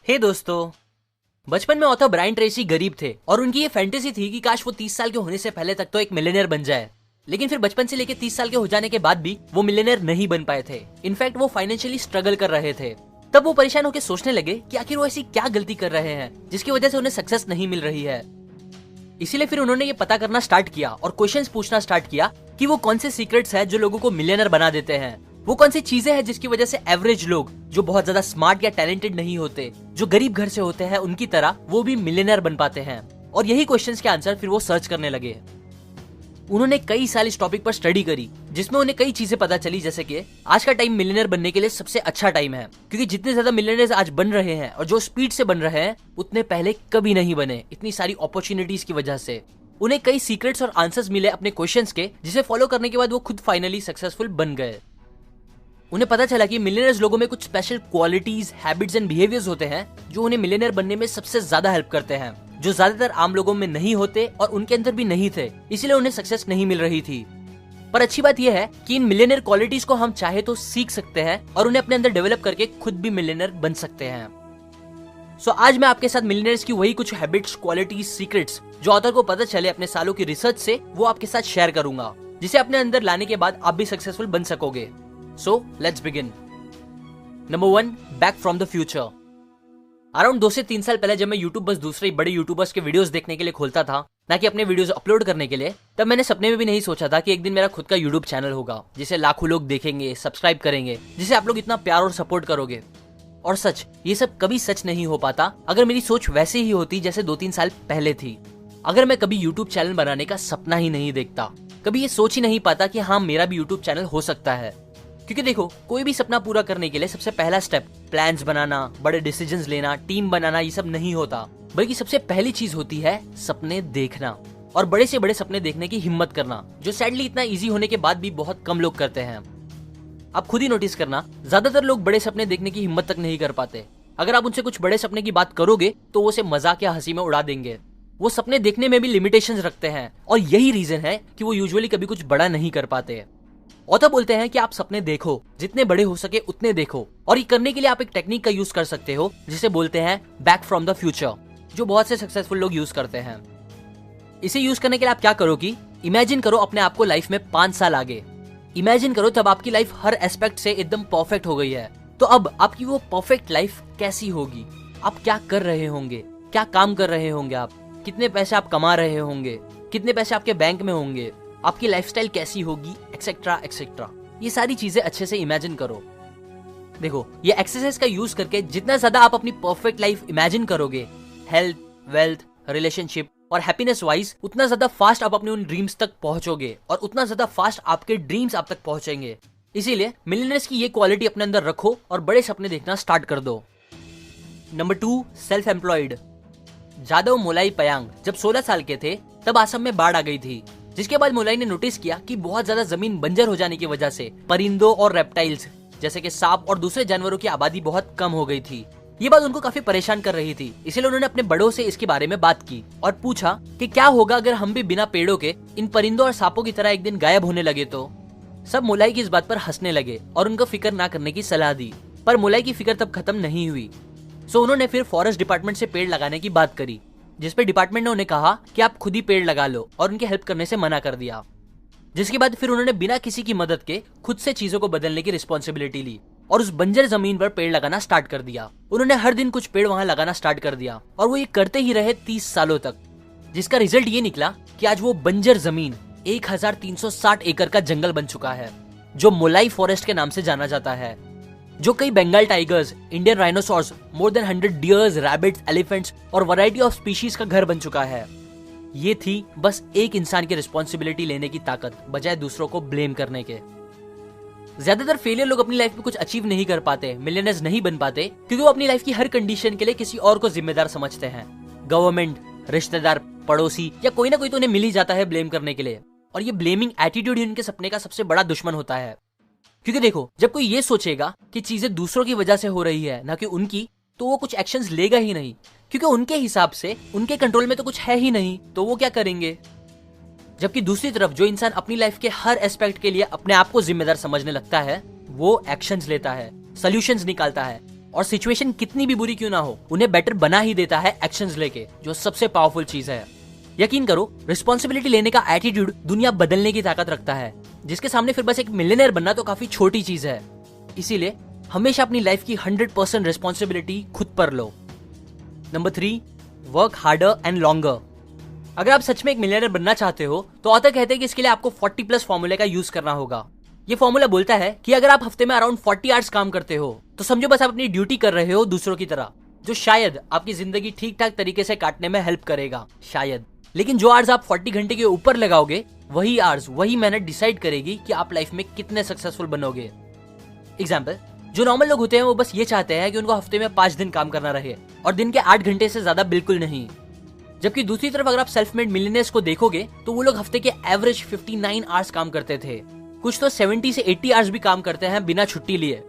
हे दोस्तों, बचपन में ऑथर ब्रायन ट्रेसी गरीब थे और उनकी ये फैंटेसी थी कि काश वो 30 साल के होने से पहले तक तो एक मिलियनेयर बन जाए। लेकिन फिर बचपन से लेकर 30 साल के हो जाने के बाद भी वो मिलियनेयर नहीं बन पाए थे। इनफैक्ट वो फाइनेंशियली स्ट्रगल कर रहे थे। तब वो परेशान होकर सोचने लगे कि आखिर वो ऐसी क्या गलती कर रहे हैं जिसकी वजह से उन्हें सक्सेस नहीं मिल रही है। इसीलिए फिर उन्होंने ये पता करना स्टार्ट किया और क्वेश्चंस पूछना स्टार्ट किया कि वो कौन से सीक्रेट्स है जो लोगों को मिलियनर बना देते हैं। वो कौन सी चीजें हैं जिसकी वजह से एवरेज लोग जो बहुत ज्यादा स्मार्ट या टैलेंटेड नहीं होते, जो गरीब घर से होते हैं, उनकी तरह वो भी मिलियनर बन पाते हैं। और यही क्वेश्चंस के आंसर फिर वो सर्च करने लगे। उन्होंने कई साल इस टॉपिक पर स्टडी करी, जिसमें उन्हें कई चीजें पता चली, जैसे कि आज का टाइम मिलियनर बनने के लिए सबसे अच्छा टाइम है, क्योंकि जितने ज्यादा मिलियनर्स आज बन रहे हैं और जो स्पीड से बन रहे हैं उतने पहले कभी नहीं बने, इतनी सारी अपॉर्चुनिटीज की वजह से। उन्हें कई सीक्रेट्स और आंसर्स मिले अपने क्वेश्चंस के, जिसे फॉलो करने के बाद वो खुद फाइनली सक्सेसफुल बन गए। उन्हें पता चला कि मिलियनर्स लोगों में कुछ special qualities, habits and behaviours होते हैं जो उन्हें मिलियनर बनने में सबसे ज्यादा हेल्प करते हैं, जो ज्यादातर आम लोगों में नहीं होते और उनके अंदर भी नहीं थे, इसीलिए उन्हें सक्सेस नहीं मिल रही थी। पर अच्छी बात यह है कि इन मिलियनर क्वालिटीज को हम चाहे तो सीख सकते हैं और उन्हें अपने अंदर डेवलप करके खुद भी मिलियनर बन सकते हैं। सो आज मैं आपके साथ मिलियनर्स की वही कुछ हैबिट्स, क्वालिटीज, सीक्रेट्स जो ऑथर को पता चले अपने सालों की रिसर्च से, वो आपके साथ शेयर करूंगा, जिसे अपने अंदर लाने के बाद आप भी सक्सेसफुल बन सकोगे। So let's begin. Number 1, back from the future. Around 2 से 3 साल पहले जब मैं YouTube बस दूसरे बड़े यूट्यूबर्स के वीडियोस देखने के लिए खोलता था, ना कि अपने वीडियोस अपलोड करने के लिए, तब मैंने सपने में भी नहीं सोचा था कि एक दिन मेरा खुद का YouTube चैनल होगा, जिसे लाखों लोग देखेंगे, सब्सक्राइब करेंगे, जिसे आप लोग इतना प्यार और सपोर्ट करोगे। और सच, ये सब कभी सच नहीं हो पाता अगर मेरी सोच वैसे ही होती जैसे 2-3 साल पहले थी। अगर मैं कभी YouTube चैनल बनाने का सपना ही नहीं देखता, कभी ये सोच ही नहीं पाता कि हाँ, मेरा भी YouTube चैनल हो सकता है। क्योंकि देखो, कोई भी सपना पूरा करने के लिए सबसे पहला स्टेप प्लान्स बनाना, बड़े डिसीजंस लेना, टीम बनाना, ये सब नहीं होता, बल्कि सबसे पहली चीज होती है सपने देखना और बड़े से बड़े सपने देखने की हिम्मत करना, जो सैडली इतना इजी होने के बाद भी बहुत कम लोग करते हैं। आप खुद ही नोटिस करना, ज्यादातर लोग बड़े सपने देखने की हिम्मत तक नहीं कर पाते। अगर आप उनसे कुछ बड़े सपने की बात करोगे तो वो उसे मजाक या हंसी में उड़ा देंगे। वो सपने देखने में भी लिमिटेशंस रखते हैं और यही रीजन है कि वो यूजुअली कभी कुछ बड़ा नहीं कर पाते। ऑथर बोलते हैं कि आप सपने देखो, जितने बड़े हो सके उतने देखो, और ये करने के लिए आप एक टेक्निक का यूज कर सकते हो जिसे बोलते हैं बैक फ्रॉम द फ्यूचर, जो बहुत से सक्सेसफुल लोग यूज करते हैं। इसे यूज करने के लिए आप क्या करो कि इमेजिन करो अपने आप को लाइफ में 5 साल आगे। इमेजिन करो तब आपकी लाइफ हर एस्पेक्ट से एकदम परफेक्ट हो गई है। तो अब आपकी वो परफेक्ट लाइफ कैसी होगी? आप क्या कर रहे होंगे? क्या काम कर रहे होंगे? आप कितने पैसे आप कमा रहे होंगे? कितने पैसे आपके बैंक में होंगे? आपकी लाइफस्टाइल कैसी होगी, एक्सेट्रा एक्सेट्रा। ये सारी चीजें अच्छे से इमेजिन करो। देखो, ये एक्सरसाइज का यूज करके जितना ज्यादा आप अपनी परफेक्ट लाइफ इमेजिन करोगे, हेल्थ, वेल्थ, रिलेशनशिप और हैप्पीनेस वाइज, उतना ज्यादा फास्ट आप अपने उन ड्रीम्स तक पहुंचोगे और उतना ज्यादा फास्ट आपके ड्रीम्स आप तक पहुंचेंगे। इसीलिए मिलियनर्स की ये क्वालिटी अपने अंदर रखो और बड़े सपने देखना स्टार्ट कर दो। Number 2, self employed. Jadav Molai Payeng जब 16 साल के थे तब असम में बाढ़ आ गई थी, जिसके बाद मोलाई ने नोटिस किया कि बहुत ज्यादा जमीन बंजर हो जाने की वजह से परिंदों और रेप्टाइल्स जैसे कि सांप और दूसरे जानवरों की आबादी बहुत कम हो गई थी। ये बात उनको काफी परेशान कर रही थी, इसलिए उन्होंने अपने बड़ों से इसके बारे में बात की और पूछा कि क्या होगा अगर हम भी बिना पेड़ों के इन परिंदों और सांपों की तरह एक दिन गायब होने लगे तो। सब मोलाई की इस बात पर हंसने लगे और उनको फिक्र ना करने की सलाह दी, पर मोलाई की फिक्र तब खत्म नहीं हुई। सो उन्होंने फिर फॉरेस्ट डिपार्टमेंट से पेड़ लगाने की बात करी, जिसपे डिपार्टमेंट ने उन्हें कहा कि आप खुद ही पेड़ लगा लो और उनके हेल्प करने से मना कर दिया। जिसके बाद फिर उन्होंने बिना किसी की मदद के खुद से चीजों को बदलने की रिस्पॉन्सिबिलिटी ली और उस बंजर जमीन पर पेड़ लगाना स्टार्ट कर दिया। उन्होंने हर दिन कुछ पेड़ वहां लगाना स्टार्ट कर दिया और वो ये करते ही रहे 30 सालों तक, जिसका रिजल्ट ये निकला कि आज वो बंजर जमीन 1360 एकड़ का जंगल बन चुका है, जो मोलाई फॉरेस्ट के नाम से जाना जाता है, जो कई Bengal tigers, Indian rhinoceroses, more than 100 deers, rabbits, elephants और वैरायटी ऑफ स्पीशीज का घर बन चुका है। ये थी बस एक इंसान की रिस्पॉन्सिबिलिटी लेने की ताकत, बजाय दूसरों को ब्लेम करने के। ज्यादातर फेलियर लोग अपनी लाइफ में कुछ अचीव नहीं कर पाते, मिलियनर्स नहीं बन पाते, क्योंकि वो अपनी लाइफ की हर कंडीशन के लिए किसी और को जिम्मेदार समझते हैं। गवर्नमेंट, रिश्तेदार, पड़ोसी या कोई ना कोई तो उन्हें मिल ही जाता है ब्लेम करने के लिए, और ये ब्लेमिंग एटीट्यूड ही उनके सपने का सबसे बड़ा दुश्मन होता है। क्योंकि देखो, जब कोई ये सोचेगा कि चीजें दूसरों की वजह से हो रही है ना कि उनकी, तो वो कुछ एक्शंस लेगा ही नहीं, क्योंकि उनके हिसाब से उनके कंट्रोल में तो कुछ है ही नहीं, तो वो क्या करेंगे। जबकि दूसरी तरफ जो इंसान अपनी लाइफ के हर एस्पेक्ट के लिए अपने आप को जिम्मेदार समझने लगता है, वो एक्शंस लेता है, सॉल्यूशंस निकालता है, और सिचुएशन कितनी भी बुरी क्यों ना हो, उन्हें बेटर बना ही देता है एक्शंस लेके, जो सबसे पावरफुल चीज है। यकीन करो, रिस्पॉन्सिबिलिटी लेने का एटीट्यूड दुनिया बदलने की ताकत रखता है, जिसके सामने फिर बस एक मिलियनेयर बनना तो काफी छोटी चीज है। इसीलिए हमेशा अपनी लाइफ की 100% रिस्पॉन्सिबिलिटी खुद पर लो। Number 3, work harder and longer. अगर आप सच में एक मिलियनेयर बनना चाहते हो तो ऑथर कहते हैं कि इसके लिए आपको 40+ फॉर्मूले का यूज करना होगा। ये फॉर्मूला बोलता है कि अगर आप हफ्ते में अराउंड 40 आवर्स काम करते हो तो समझो बस आप अपनी ड्यूटी कर रहे हो दूसरों की तरह, जो शायद आपकी जिंदगी ठीक ठाक तरीके से काटने में हेल्प करेगा, शायद। लेकिन जो आवर्स आप 40 घंटे के ऊपर लगाओगे, वही आवर्स, वही मेहनत डिसाइड करेगी कि आप लाइफ में कितने सक्सेसफुल बनोगे। एग्जाम्पल, जो नॉर्मल लोग होते हैं वो बस ये चाहते हैं कि उनको हफ्ते में 5 दिन काम करना रहे और दिन के 8 घंटे से ज्यादा बिल्कुल नहीं। जबकि दूसरी तरफ अगर आप सेल्फ मेड मिलियनेयर्स को देखोगे तो वो लोग हफ्ते के एवरेज 59 आवर्स काम करते थे। कुछ तो 70 से 80 आवर्स भी काम करते हैं बिना छुट्टी लिए।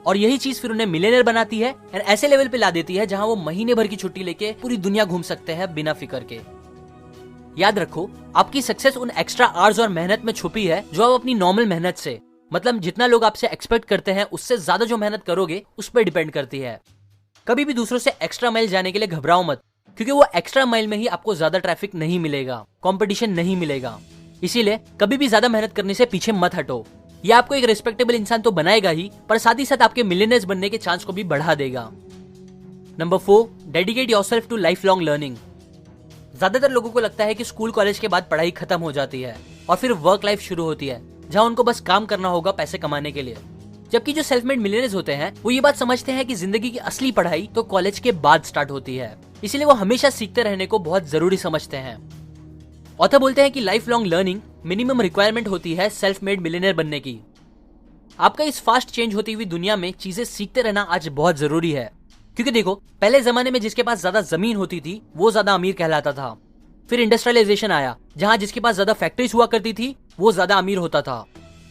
और यही चीज फिर उन्हें मिलियनेयर बनाती है एंड ऐसे लेवल पे ला देती है जहां वो महीने भर की छुट्टी लेके पूरी दुनिया घूम सकते हैं बिना फिक्र के। याद रखो, आपकी सक्सेस उन एक्स्ट्रा आवर्स और मेहनत में छुपी है जो आप अपनी नॉर्मल मेहनत से, मतलब जितना लोग आपसे एक्सपेक्ट करते हैं उससे ज्यादा जो मेहनत करोगे उस पर डिपेंड करती है। कभी भी दूसरों से एक्स्ट्रा माइल जाने के लिए घबराओ मत, क्योंकि वो एक्स्ट्रा माइल में ही आपको ज्यादा ट्रैफिक नहीं मिलेगा, कंपटीशन नहीं मिलेगा। इसीलिए कभी भी ज्यादा मेहनत करने से पीछे मत हटो। ये आपको एक रिस्पेक्टेबल इंसान तो बनाएगा ही, पर साथ ही साथ आपके मिलियनेयर्स बनने के चांस को भी बढ़ा देगा। Number 4, dedicate yourself to life long learning. ज्यादातर लोगों को लगता है कि स्कूल कॉलेज के बाद पढ़ाई खत्म हो जाती है और फिर वर्क लाइफ शुरू होती है, जहां उनको बस काम करना होगा पैसे कमाने के लिए। जबकि जो सेल्फ मेड मिलियनेयर्स होते हैं वो ये बात समझते हैं कि जिंदगी की असली पढ़ाई तो कॉलेज के बाद स्टार्ट होती है। इसीलिए वो हमेशा सीखते रहने को बहुत जरूरी समझते हैं। ऑथर बोलते हैं कि life long learning minimum requirement होती है सेल्फ मेड मिलियनेयर बनने की। आपका इस फास्ट चेंज होती हुई दुनिया में चीजें सीखते रहना आज बहुत जरूरी है, क्योंकि देखो, पहले जमाने में जिसके पास ज्यादा जमीन होती थी वो ज्यादा अमीर कहलाता था। फिर इंडस्ट्रियलाइजेशन आया, जहां जिसके पास ज्यादा फैक्ट्रीज हुआ करती थी वो ज्यादा अमीर होता था।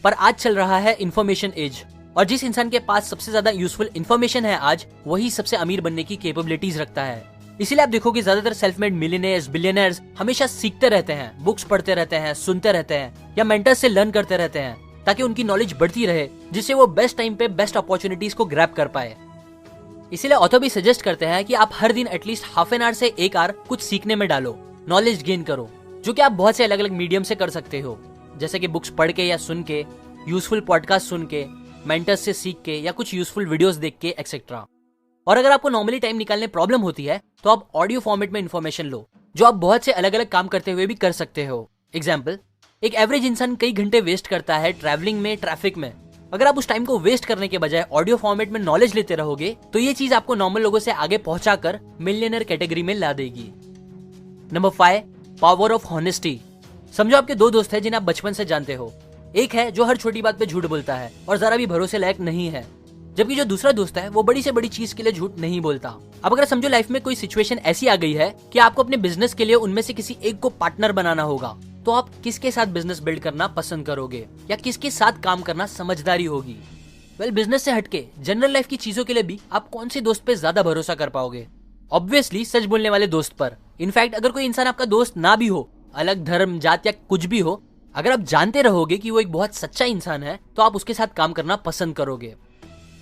पर आज चल रहा है इंफॉर्मेशन एज, और जिस इंसान के पास सबसे ज्यादा यूजफुल इंफॉर्मेशन है आज, वही सबसे अमीर बनने की कैपेबिलिटीज रखता है। इसीलिए आप देखोगे ज्यादातर सेल्फ मेड मिलियनेयर्स, बिलियनेयर्स हमेशा सीखते रहते हैं, बुक्स पढ़ते रहते हैं, सुनते रहते हैं या मेंटर्स से लर्न करते रहते हैं, ताकि उनकी नॉलेज बढ़ती रहे, जिससे वो बेस्ट टाइम पे बेस्ट अपॉर्चुनिटीज को ग्रैब कर पाए। इसीलिए ऑथर भी सजेस्ट करते हैं कि आप हर दिन एटलीस्ट हाफ एन आवर से 1 आवर कुछ सीखने में डालो, नॉलेज गेन करो, जो कि आप बहुत से अलग अलग मीडियम से कर सकते हो, जैसे कि बुक्स पढ़ के या सुन के, यूजफुल पॉडकास्ट सुन के, मेंटर्स से सीख के या कुछ यूजफुल वीडियोस देख के एक्सेट्रा। और अगर आपको नॉर्मली टाइम निकालने प्रॉब्लम होती है तो आप ऑडियो फॉर्मेट में इन्फॉर्मेशन लो, जो आप बहुत से अलग अलग काम करते हुए भी कर सकते हो। एग्जाम्पल, एक एवरेज इंसान कई घंटे वेस्ट करता है ट्रैवलिंग में, ट्रैफिक में। अगर आप उस टाइम को वेस्ट करने के बजाय ऑडियो फॉर्मेट में नॉलेज लेते रहोगे तो ये चीज आपको नॉर्मल लोगों से आगे पहुंचाकर मिलियनेयर कैटेगरी में ला देगी। Number 5, power of honesty. समझो आपके 2 दोस्त हैं जिन्हें आप बचपन से जानते हो। एक है जो हर छोटी बात पे झूठ बोलता है और जरा भी भरोसे लायक नहीं है, जबकि जो दूसरा दोस्त है वो बड़ी से बड़ी चीज के लिए झूठ नहीं बोलता। अब अगर समझो लाइफ में कोई सिचुएशन ऐसी आ गई है कि आपको अपने बिजनेस के लिए उनमें से किसी एक को पार्टनर बनाना होगा, तो आप किसके साथ बिजनेस बिल्ड करना पसंद करोगे या किसके साथ काम करना समझदारी होगी? वेल, बिजनेस से हटके जनरल लाइफ की चीजों के लिए भी आप कौन से दोस्त पे ज्यादा भरोसा कर पाओगे? ऑब्वियसली सच बोलने वाले दोस्त पर। इनफैक्ट अगर कोई इंसान आपका दोस्त ना भी हो, अलग धर्म, जात या कुछ भी हो, अगर आप जानते रहोगे कि वो एक बहुत सच्चा इंसान है तो आप उसके साथ काम करना पसंद करोगे।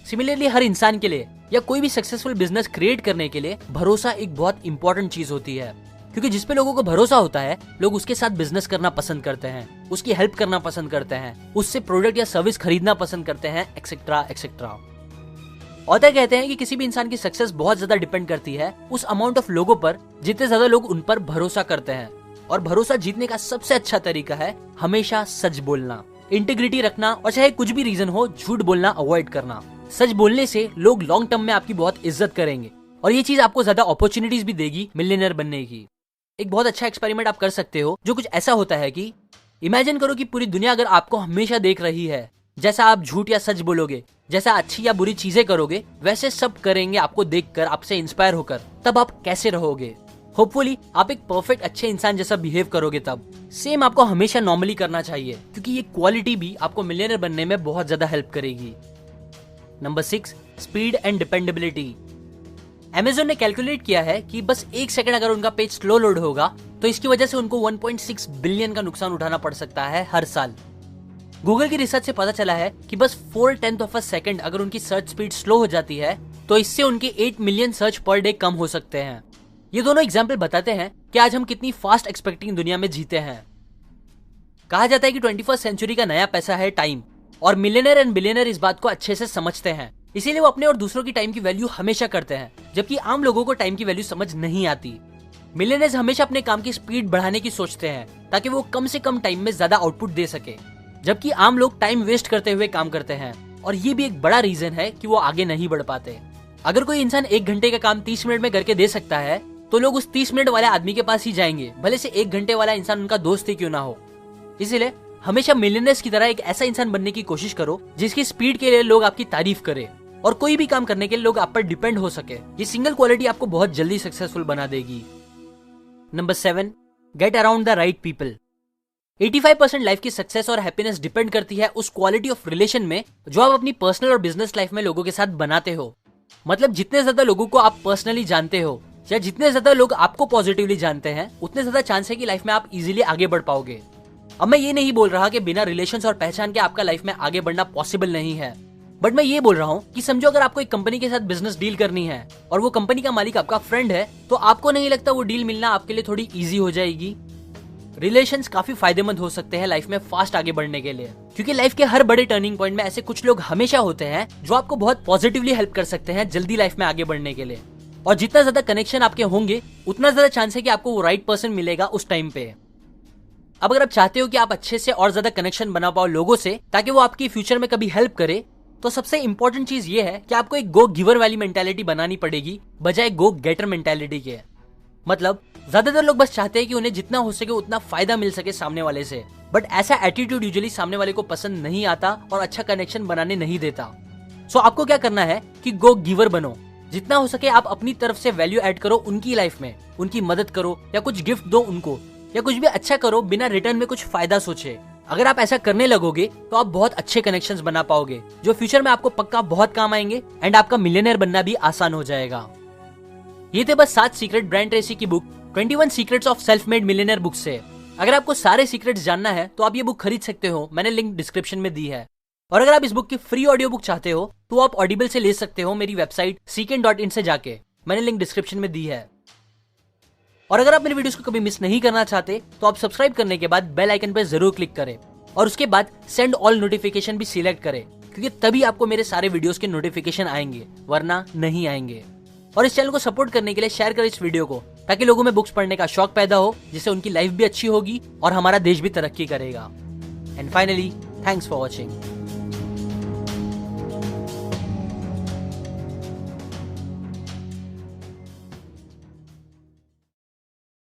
सिमिलरली हर इंसान के लिए या कोई भी सक्सेसफुल बिजनेस क्रिएट करने के लिए भरोसा एक बहुत इंपॉर्टेंट चीज होती है, क्योंकि जिस पे लोगों को भरोसा होता है लोग उसके साथ बिजनेस करना पसंद करते हैं, उसकी हेल्प करना पसंद करते हैं, उससे प्रोडक्ट या सर्विस खरीदना पसंद करते हैं, एक्सेट्रा एक्सेट्रा। ऑथर कहते हैं कि किसी भी इंसान की सक्सेस बहुत ज्यादा डिपेंड करती है उस अमाउंट ऑफ लोगों पर जितने ज्यादा लोग उन पर भरोसा करते हैं। और भरोसा जीतने का सबसे अच्छा तरीका है हमेशा सच बोलना, इंटीग्रिटी रखना, और चाहे कुछ भी रीजन हो झूठ बोलना अवॉइड करना। सच बोलने से लोग लॉन्ग टर्म में आपकी बहुत इज्जत करेंगे और ये चीज आपको ज्यादा अपॉर्चुनिटीज भी देगी मिलियनेयर बनने की। एक बहुत अच्छा एक्सपेरिमेंट आप कर सकते हो, जो कुछ ऐसा होता है कि इमेजिन करो कि पूरी दुनिया अगर आपको हमेशा देख रही है, जैसा आप झूठ या सच बोलोगे, जैसा अच्छी या बुरी चीजें करोगे, वैसे सब करेंगे आपको देखकर, आपसे इंस्पायर होकर, तब आप कैसे रहोगे? होपफुली आप एक परफेक्ट अच्छे इंसान जैसा बिहेव करोगे। तब सेम आपको हमेशा नॉर्मली करना चाहिए, क्योंकि ये क्वालिटी भी आपको मिलियनेयर बनने में बहुत ज्यादा हेल्प करेगी। Number 6, speed and dependability. Amazon ने कैलकुलेट किया है कि बस 1 सेकंड अगर उनका पेज स्लो लोड होगा तो इसकी वजह से उनको 1.6 बिलियन का नुकसान उठाना पड़ सकता है हर साल। गूगल की रिसर्च से पता चला है कि बस 4/10 ऑफ अ सेकंड अगर उनकी सर्च स्पीड स्लो हो जाती है तो इससे उनके 8 मिलियन सर्च पर डे कम हो सकते हैं। ये दोनों एग्जाम्पल बताते हैं कि आज हम कितनी फास्ट एक्सपेक्टिंग दुनिया में जीते हैं। कहा जाता है कि 21st सेंचुरी का नया पैसा है टाइम, और मिलियनर एंड बिलियनर इस बात को अच्छे से समझते हैं, इसीलिए वो अपने और दूसरों की टाइम की वैल्यू हमेशा करते हैं, जबकि आम लोगों को टाइम की वैल्यू समझ नहीं आती। मिलियनर्स हमेशा अपने काम की स्पीड बढ़ाने की सोचते हैं ताकि वो कम से कम टाइम में ज्यादा आउटपुट दे सके, जबकि आम लोग टाइम वेस्ट करते हुए काम करते हैं, और ये भी एक बड़ा रीजन है कि वो आगे नहीं बढ़ पाते। अगर कोई इंसान 1 घंटे का काम 30 मिनट में करके दे सकता है तो लोग उस 30 मिनट वाले आदमी के पास ही जाएंगे, भले से 1 घंटे वाला इंसान उनका दोस्त ही क्यों ना हो। इसीलिए हमेशा मिलियनर्स की तरह एक ऐसा इंसान बनने की कोशिश करो जिसकी स्पीड के लिए लोग आपकी तारीफ करें, और कोई भी काम करने के लिए लोग आप पर डिपेंड हो सके। ये सिंगल क्वालिटी आपको बहुत जल्दी सक्सेसफुल बना देगी। Number 7, get around the right people. 85% life की सक्सेस और हैप्पीनेस डिपेंड करती है उस क्वालिटी ऑफ रिलेशन में जो आप अपनी पर्सनल और बिजनेस लाइफ में लोगों के साथ बनाते हो। मतलब जितने ज्यादा लोगों को आप पर्सनली जानते हो या जितने ज्यादा लोग आपको पॉजिटिवली जानते हैं, उतने ज्यादा चांस है कि लाइफ में आप इजीली आगे बढ़ पाओगे। अब मैं ये नहीं बोल रहा कि बिना रिलेशंस और पहचान के आपका लाइफ में आगे बढ़ना पॉसिबल नहीं है, बट मैं ये बोल रहा हूँ कि समझो अगर आपको एक कंपनी के साथ बिजनेस डील करनी है और वो कंपनी का मालिक आपका फ्रेंड है, तो आपको नहीं लगता वो डील मिलना आपके लिए थोड़ी इजी हो जाएगी। रिलेशंस काफी फायदेमंद हो सकते हैं लाइफ में फास्ट आगे बढ़ने के लिए, क्योंकि लाइफ के हर बड़े टर्निंग पॉइंट में ऐसे कुछ लोग हमेशा होते हैं जो आपको बहुत पॉजिटिवली हेल्प कर सकते हैं जल्दी लाइफ में आगे बढ़ने के लिए। और जितना ज्यादा कनेक्शन आपके होंगे उतना ज्यादा चांस है कि आपको वो राइट पर्सन मिलेगा उस टाइम पे। अब अगर आप चाहते हो कि आप अच्छे से और ज्यादा कनेक्शन बना पाओ लोगों से ताकि वो आपकी फ्यूचर में कभी हेल्प करे, तो सबसे इंपॉर्टेंट चीज ये है कि आपको एक गो गिवर वाली मेंटालिटी बनानी पड़ेगी बजाय गो गेटर मेंटालिटी के। मतलब ज्यादातर लोग बस चाहते हैं कि उन्हें जितना हो सके उतना फायदा मिल सके सामने वाले से, बट ऐसा एटीट्यूड यूजुअली सामने वाले को पसंद नहीं आता और अच्छा कनेक्शन बनाने नहीं देता। सो आपको क्या करना है कि गो गिवर बनो। जितना हो सके आप अपनी तरफ से वैल्यू ऐड करो उनकी लाइफ में, उनकी मदद करो या कुछ गिफ्ट दो उनको, या कुछ भी अच्छा करो बिना रिटर्न में कुछ फायदा सोचे। अगर आप ऐसा करने लगोगे तो आप बहुत अच्छे कनेक्शंस बना पाओगे जो फ्यूचर में आपको पक्का बहुत काम आएंगे, एंड आपका मिलियनेयर बनना भी आसान हो जाएगा। ये थे बस 7 सीक्रेट ब्रायन ट्रेसी की book 21 secrets of self made millionaire book से। अगर आपको सारे सीक्रेट्स जानना है तो आप ये बुक खरीद सकते हो, मैंने लिंक डिस्क्रिप्शन में दी है। और अगर आप इस बुक की फ्री ऑडियो बुक चाहते हो तो आप ऑडिबल से ले सकते हो मेरी वेबसाइट seekn.in से जाके, मैंने लिंक डिस्क्रिप्शन में दी है। और अगर आप मेरी वीडियोस को कभी मिस नहीं करना चाहते तो आप सब्सक्राइब करने के बाद बेल आइकन पर जरूर क्लिक करें और उसके बाद सेंड ऑल नोटिफिकेशन भी सिलेक्ट करें, क्योंकि तभी आपको मेरे सारे वीडियोस के नोटिफिकेशन आएंगे, वरना नहीं आएंगे। और इस चैनल को सपोर्ट करने के लिए शेयर करें इस वीडियो को, ताकि लोगों में बुक्स पढ़ने का शौक पैदा हो, जिससे उनकी लाइफ भी अच्छी होगी और हमारा देश भी तरक्की करेगा। And finally, thanks for watching.